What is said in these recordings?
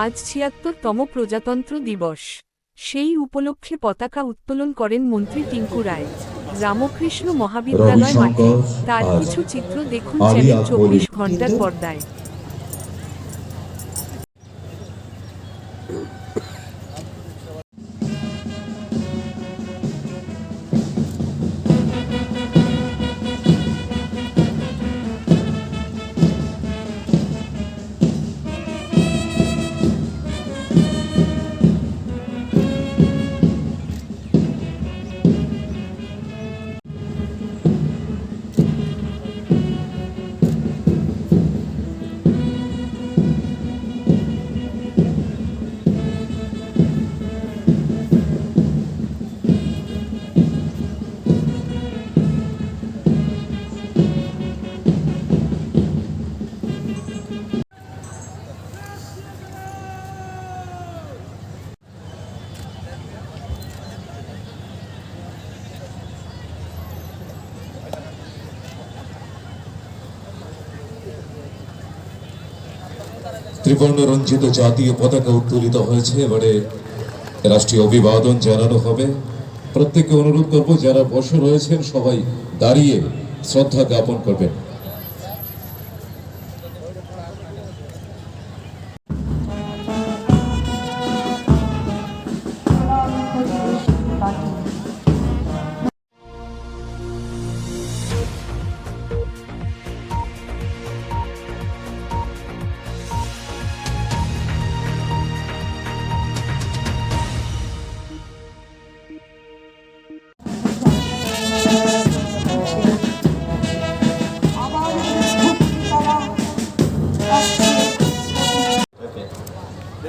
আজ ৭৬তম প্রজাতন্ত্র দিবস। সেই উপলক্ষে পতাকা উত্তোলন করেন মন্ত্রী টিঙ্কু রায়। রামকৃষ্ণ মহাবিদ্যালয় মাঠে তার কিছু চিত্র দেখুন চ্যানেল ২৪ ঘন্টার পর্দায়। ত্রিবর্ণ রঞ্জিত জাতীয় পতাকা উত্তোলিত হয়েছে। এবারে রাষ্ট্রীয় অভিবাদন জানানো হবে। প্রত্যেককে অনুরোধ করব, যারা বসে রয়েছেন সবাই দাঁড়িয়ে শ্রদ্ধা জ্ঞাপন করবেন।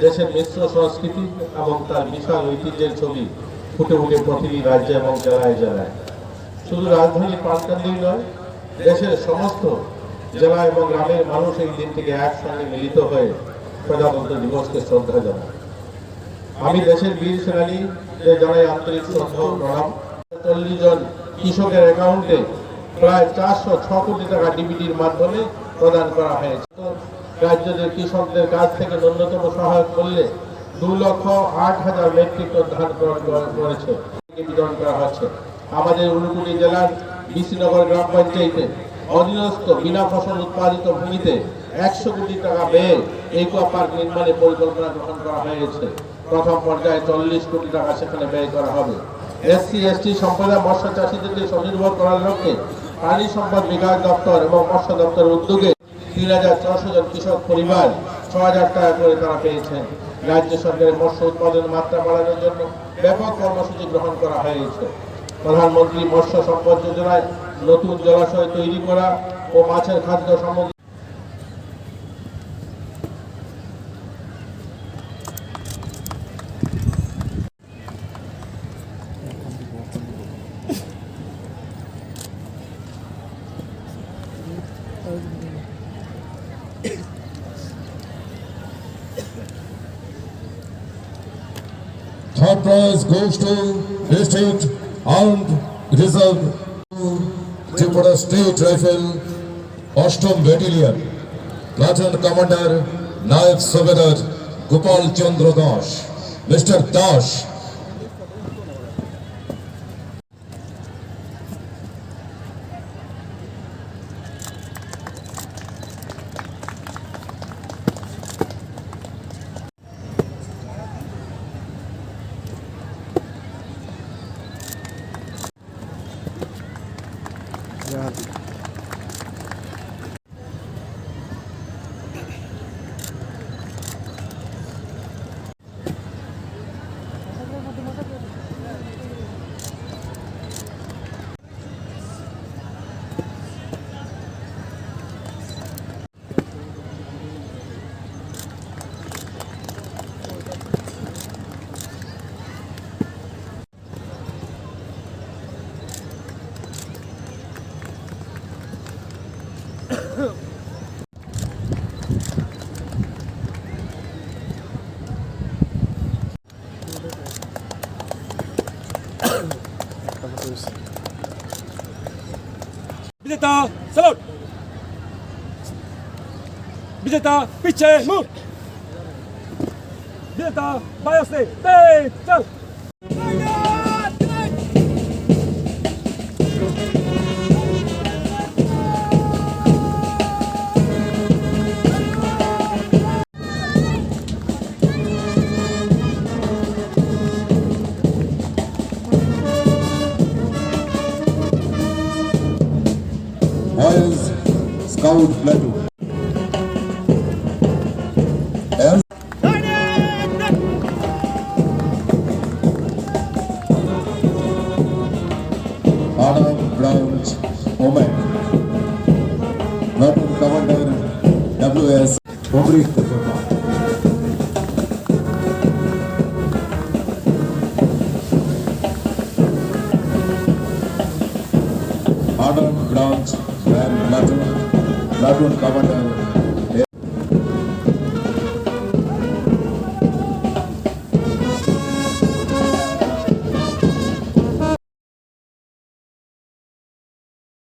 দেশের মিশ্র সংস্কৃতি এবং তার বিশাল ঐতিহ্যের ছবি ফুটে উঠে প্রতিটি রাজ্যে এবং জেলায় জেলায়। শুধু রাজধানীর প্রাণকেন্দ্রেই নয়, দেশের সমস্ত জেলা এবং গ্রামের মানুষ এই দিনটিকে একসঙ্গে মিলিত হয়ে প্রজাতন্ত্র দিবসকে শ্রদ্ধা জানায়। আমি দেশের বীর সেনানীদের জানাই আন্তরিক শ্রদ্ধা ও প্রণাম। 40 জন কৃষকের অ্যাকাউন্টে প্রায় 406 কোটি টাকা ডিবিটির মাধ্যমে প্রদান করা হয়েছে। রাজ্যের কৃষকদের কাছ থেকে ন্যূনতম সহায়ক মূল্যে 2,08,000 মেট্রিক টন ধান করেছে বিতরণ করা হচ্ছে। আমাদের ঊনকোটি জেলার বিশিনগর গ্রাম পঞ্চায়েতে অধীনস্থ বিনা ফসল উৎপাদিত ভূমিতে 100 কোটি টাকা ব্যয়ে একুয়া পার্ক নির্মাণের পরিকল্পনা গ্রহণ করা হয়েছে। প্রথম পর্যায়ে 40 কোটি টাকা সেখানে ব্যয় করা হবে। SC/ST সম্প্রদায় মৎস্য চাষীদেরকে স্বনির্ভর করার লক্ষ্যে প্রাণী সম্পদ বিকাশ দপ্তর এবং মৎস্য দপ্তরের উদ্যোগে 3,400 জন কৃষক পরিবার 6,000 টাকা করে তারা পেয়েছেন। রাজ্য সরকারের মৎস্য উৎপাদন মাত্রা বাড়ানোর জন্য ব্যাপক কর্মসূচি গ্রহণ করা হয়েছে। প্রধানমন্ত্রী মৎস্য সম্পদ যোজনায় নতুন জলাশয় তৈরি করা ও মাছের খাদ্য সামগ্রী Third prize goes to District Armed Reserve Tripura State Rifle, 8th Battalion, Platoon Commander Nayak Subedar Gopal Chandra Das. Mr. Das. विजेता सलूट, विजेता पीछे मुड़। Delta, Biostate, Big, South. Boys Scout Platoon. L. Anna Branch Oman. Platoon Commander W.S. Obrich Verma. Anna Branch Grand Platoon Commander